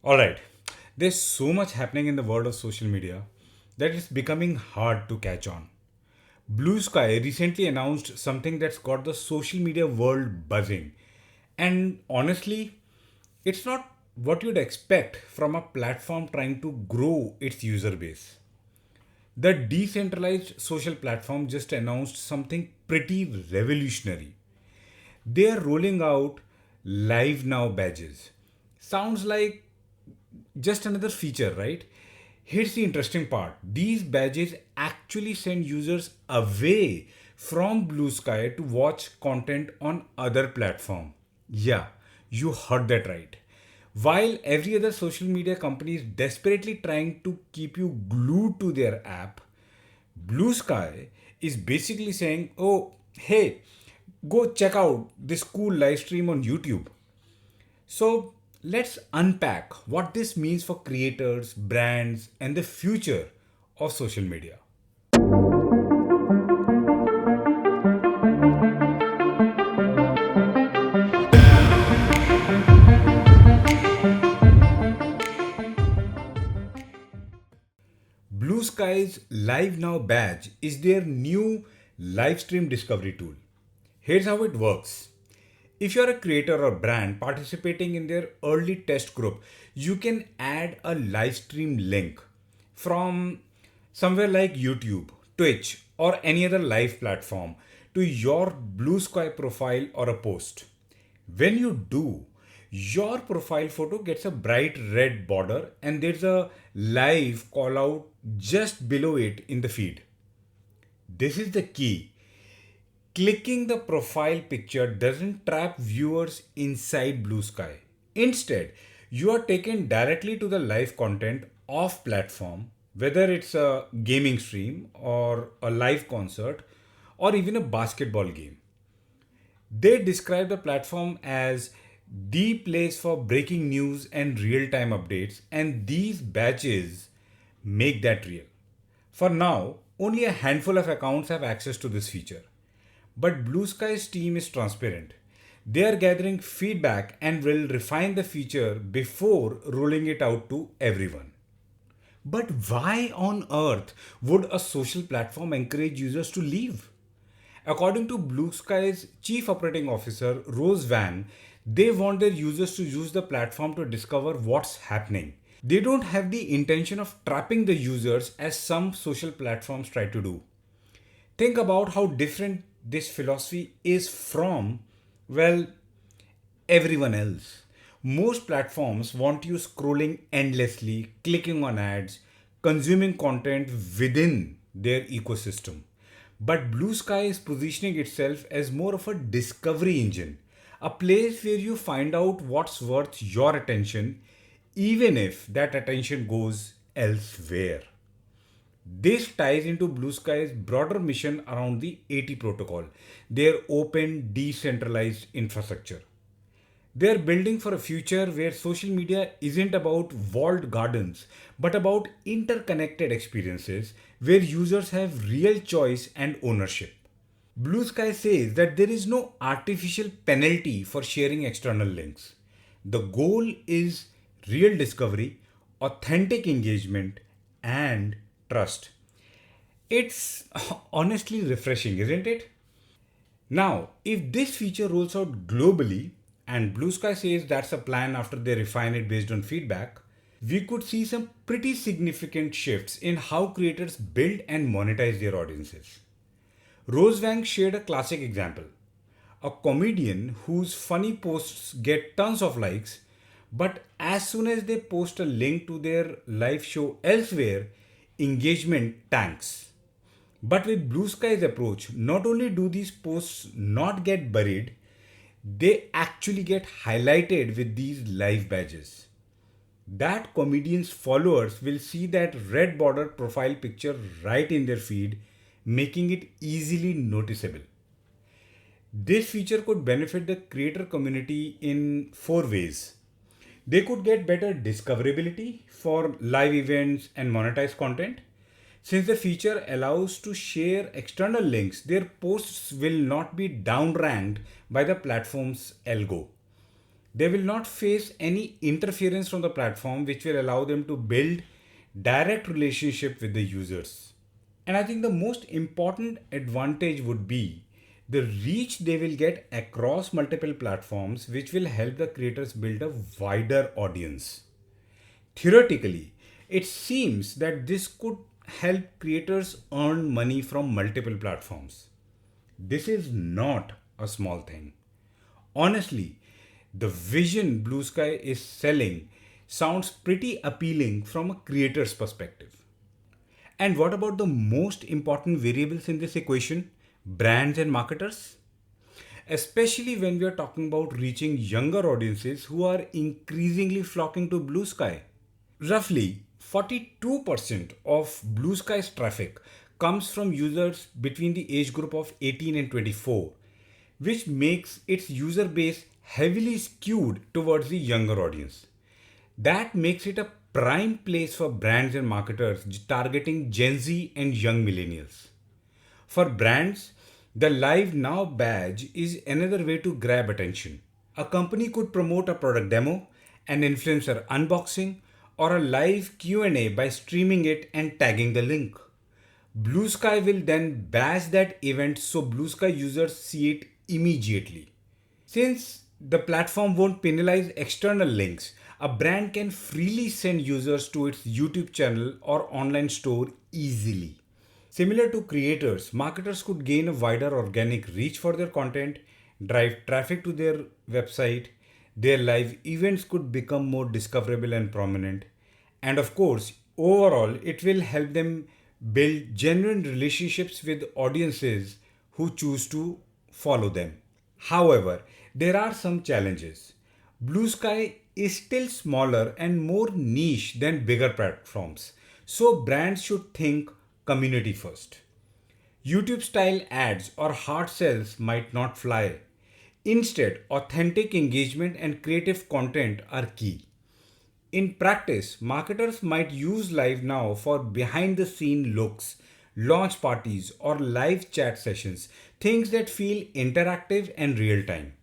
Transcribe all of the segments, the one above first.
All right, there's so much happening in the world of social media that it's becoming hard to catch on. Blue Sky recently announced something that's got the social media world buzzing. And honestly, it's not what you'd expect from a platform trying to grow its user base. The decentralized social platform just announced something pretty revolutionary. They are rolling out Live Now badges. Sounds like just another feature, right? Here's the interesting part. These badges actually send users away from Blue Sky to watch content on other platform. Yeah, you heard that right. While every other social media company is desperately trying to keep you glued to their app, Blue Sky is basically saying, "Oh, hey, go check out this cool live stream on YouTube." So let's unpack what this means for creators, brands, and the future of social media. Blue Sky's Live Now badge is their new live stream discovery tool. Here's how it works. If you're a creator or brand participating in their early test group, you can add a live stream link from somewhere like YouTube, Twitch, or any other live platform to your Blue Sky profile or a post. When you do, your profile photo gets a bright red border and there's a live call out just below it in the feed. This is the key. Clicking the profile picture doesn't trap viewers inside Blue Sky. Instead, you are taken directly to the live content off platform, whether it's a gaming stream or a live concert or even a basketball game. They describe the platform as the place for breaking news and real time updates, and these badges make that real. For now, only a handful of accounts have access to this feature. But Blue Sky's team is transparent. They are gathering feedback and will refine the feature before rolling it out to everyone. But why on earth would a social platform encourage users to leave? According to Blue Sky's Chief Operating Officer, Rose Van, they want their users to use the platform to discover what's happening. They don't have the intention of trapping the users as some social platforms try to do. Think about how different this philosophy is from, well, everyone else. Most platforms want you scrolling endlessly, clicking on ads, consuming content within their ecosystem. But Blue Sky is positioning itself as more of a discovery engine, a place where you find out what's worth your attention, even if that attention goes elsewhere. This ties into Blue Sky's broader mission around the AT protocol, their open, decentralized infrastructure. They're building for a future where social media isn't about walled gardens, but about interconnected experiences where users have real choice and ownership. Blue Sky says that there is no artificial penalty for sharing external links. The goal is real discovery, authentic engagement, and trust. It's honestly refreshing, isn't it? Now, if this feature rolls out globally, and Blue Sky says that's a plan after they refine it based on feedback, we could see some pretty significant shifts in how creators build and monetize their audiences. Rose Wang shared a classic example. A comedian whose funny posts get tons of likes, but as soon as they post a link to their live show elsewhere, engagement tanks. But with Blue Sky's approach, not only do these posts not get buried, they actually get highlighted with these live badges. That comedian's followers will see that red bordered profile picture right in their feed, making it easily noticeable. This feature could benefit the creator community in four ways. They could get better discoverability for live events and monetized content. Since the feature allows to share external links, their posts will not be downranked by the platform's algo. They will not face any interference from the platform, which will allow them to build direct relationship with the users. And I think the most important advantage would be the reach they will get across multiple platforms, which will help the creators build a wider audience. Theoretically, it seems that this could help creators earn money from multiple platforms. This is not a small thing. Honestly, the vision Blue Sky is selling sounds pretty appealing from a creator's perspective. And what about the most important variables in this equation? Brands and marketers? Especially when we are talking about reaching younger audiences who are increasingly flocking to Blue Sky. Roughly 42% of Blue Sky's traffic comes from users between the age group of 18 and 24, which makes its user base heavily skewed towards the younger audience. That makes it a prime place for brands and marketers targeting Gen Z and young millennials. For brands, the Live Now badge is another way to grab attention. A company could promote a product demo, an influencer unboxing, or a live Q&A by streaming it and tagging the link. Blue Sky will then badge that event so Blue Sky users see it immediately. Since the platform won't penalize external links, a brand can freely send users to its YouTube channel or online store easily. Similar to creators, marketers could gain a wider organic reach for their content, drive traffic to their website, their live events could become more discoverable and prominent, and of course, overall, it will help them build genuine relationships with audiences who choose to follow them. However, there are some challenges. Blue Sky is still smaller and more niche than bigger platforms, so brands should think community first. YouTube style ads or hard sells might not fly. Instead, authentic engagement and creative content are key. In practice, marketers might use Live Now for behind the scene looks, launch parties, or live chat sessions, things that feel interactive and real time.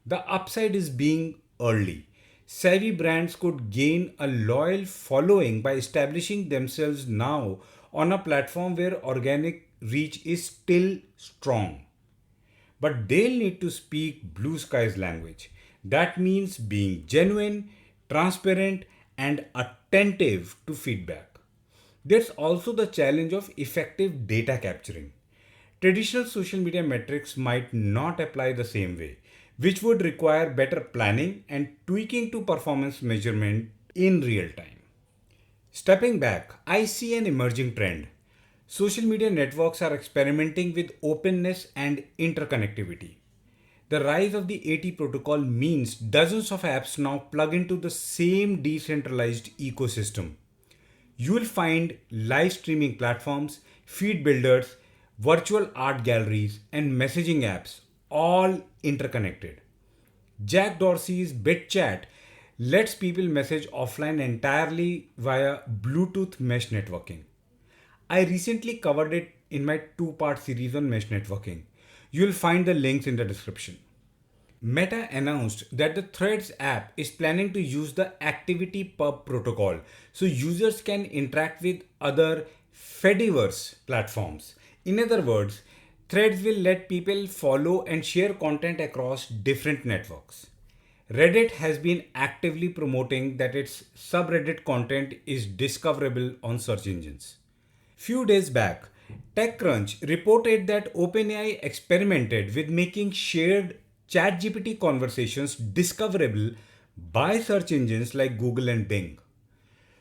The upside is being early. Savvy brands could gain a loyal following by establishing themselves now on a platform where organic reach is still strong. But they'll need to speak Blue Sky's language. That means being genuine, transparent, and attentive to feedback. There's also the challenge of effective data capturing. Traditional social media metrics might not apply the same way, which would require better planning and tweaking to performance measurement in real time. Stepping back, I see an emerging trend. Social media networks are experimenting with openness and interconnectivity. The rise of the AT protocol means dozens of apps now plug into the same decentralized ecosystem. You will find live streaming platforms, feed builders, virtual art galleries, and messaging apps all interconnected. Jack Dorsey's BitChat lets people message offline entirely via Bluetooth mesh networking. I recently covered it in my two-part series on mesh networking. You'll find the links in the description. Meta announced that the Threads app is planning to use the ActivityPub protocol so users can interact with other Fediverse platforms. In other words, Threads will let people follow and share content across different networks. Reddit has been actively promoting that its subreddit content is discoverable on search engines. Few days back, TechCrunch reported that OpenAI experimented with making shared ChatGPT conversations discoverable by search engines like Google and Bing.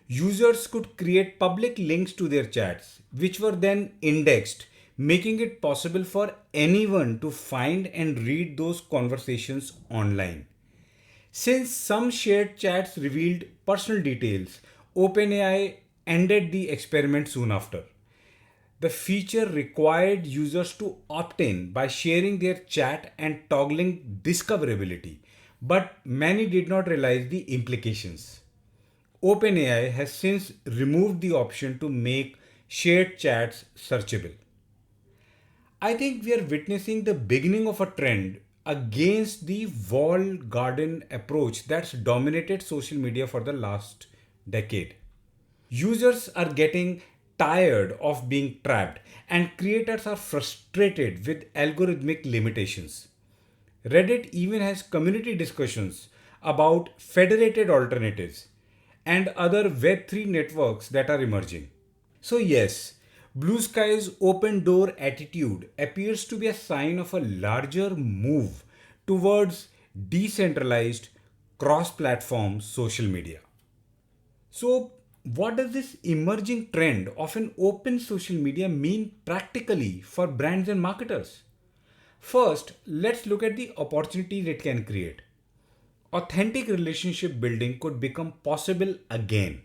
Users could create public links to their chats, which were then indexed, making it possible for anyone to find and read those conversations online. Since some shared chats revealed personal details, OpenAI ended the experiment soon after. The feature required users to opt in by sharing their chat and toggling discoverability, but many did not realize the implications. OpenAI has since removed the option to make shared chats searchable. I think we are witnessing the beginning of a trend against the walled garden approach that's dominated social media for the last decade. Users are getting tired of being trapped, and creators are frustrated with algorithmic limitations. Reddit even has community discussions about federated alternatives and other Web3 networks that are emerging. So, yes, Blue Sky's open door attitude appears to be a sign of a larger move towards decentralized cross platform social media. So, what does this emerging trend of an open social media mean practically for brands and marketers? First, let's look at the opportunities it can create. Authentic relationship building could become possible again.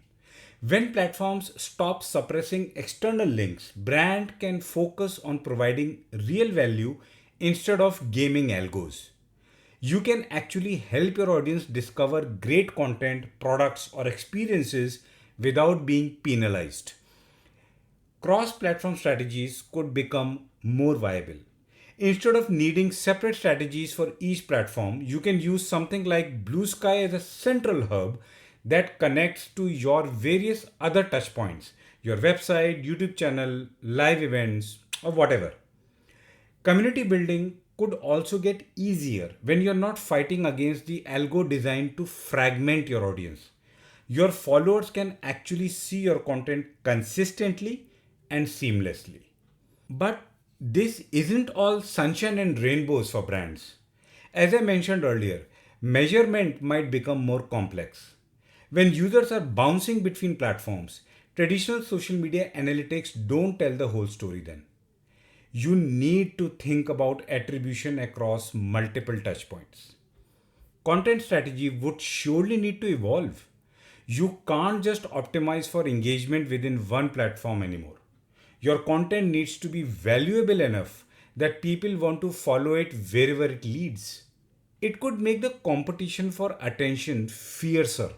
When platforms stop suppressing external links, brand can focus on providing real value instead of gaming algos. You can actually help your audience discover great content, products, or experiences without being penalized. Cross platform strategies could become more viable. Instead of needing separate strategies for each platform, you can use something like Blue Sky as a central hub that connects to your various other touchpoints, your website, YouTube channel, live events, or whatever. Community building could also get easier when you're not fighting against the algo designed to fragment your audience. Your followers can actually see your content consistently and seamlessly. But this isn't all sunshine and rainbows for brands. As I mentioned earlier, measurement might become more complex. When users are bouncing between platforms, traditional social media analytics don't tell the whole story then. You need to think about attribution across multiple touchpoints. Content strategy would surely need to evolve. You can't just optimize for engagement within one platform anymore. Your content needs to be valuable enough that people want to follow it wherever it leads. It could make the competition for attention fiercer.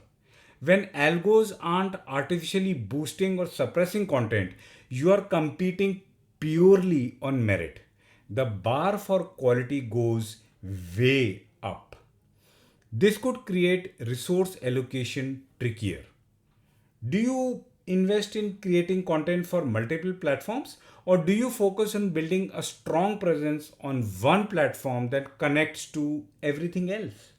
When algos aren't artificially boosting or suppressing content, you are competing purely on merit. The bar for quality goes way up. This could create resource allocation trickier. Do you invest in creating content for multiple platforms, or do you focus on building a strong presence on one platform that connects to everything else?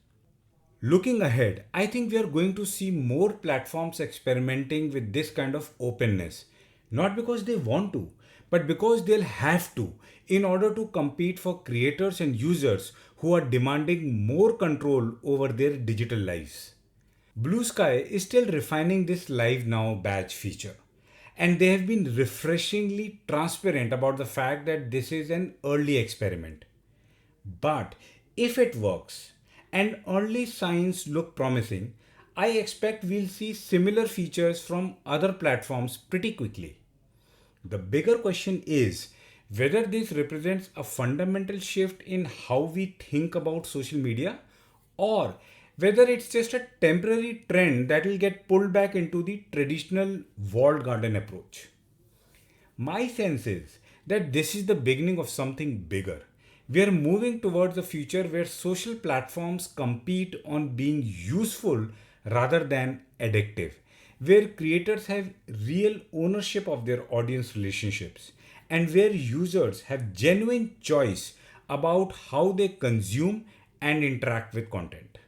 Looking ahead, I think we are going to see more platforms experimenting with this kind of openness, not because they want to, but because they'll have to in order to compete for creators and users who are demanding more control over their digital lives. Blue Sky is still refining this Live Now badge feature, and they have been refreshingly transparent about the fact that this is an early experiment. But if it works and early signs look promising, I expect we'll see similar features from other platforms pretty quickly. The bigger question is whether this represents a fundamental shift in how we think about social media, or whether it's just a temporary trend that will get pulled back into the traditional walled garden approach. My sense is that this is the beginning of something bigger. We are moving towards a future where social platforms compete on being useful rather than addictive, where creators have real ownership of their audience relationships, and where users have genuine choice about how they consume and interact with content.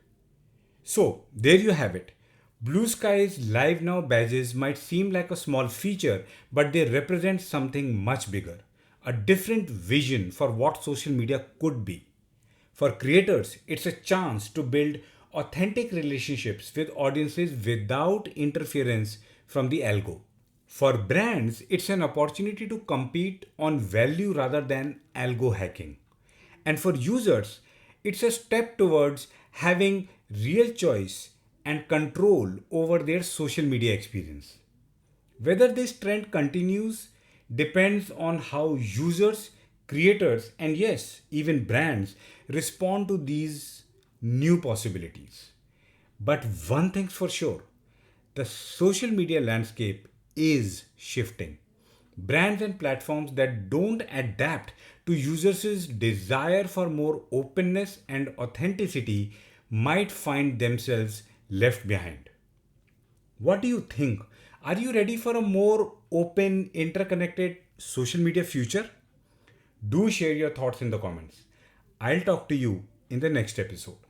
So, there you have it. Blue Sky's Live Now badges might seem like a small feature, but they represent something much bigger, a different vision for what social media could be. For creators, it's a chance to build authentic relationships with audiences without interference from the algo. For brands, it's an opportunity to compete on value rather than algo hacking. And for users, it's a step towards having real choice and control over their social media experience. Whether this trend continues depends on how users, creators, and yes, even brands respond to these new possibilities. But one thing's for sure, the social media landscape is shifting. Brands and platforms that don't adapt to users' desire for more openness and authenticity might find themselves left behind. What do you think? Are you ready for a more open, interconnected social media future? Do share your thoughts in the comments. I'll talk to you in the next episode.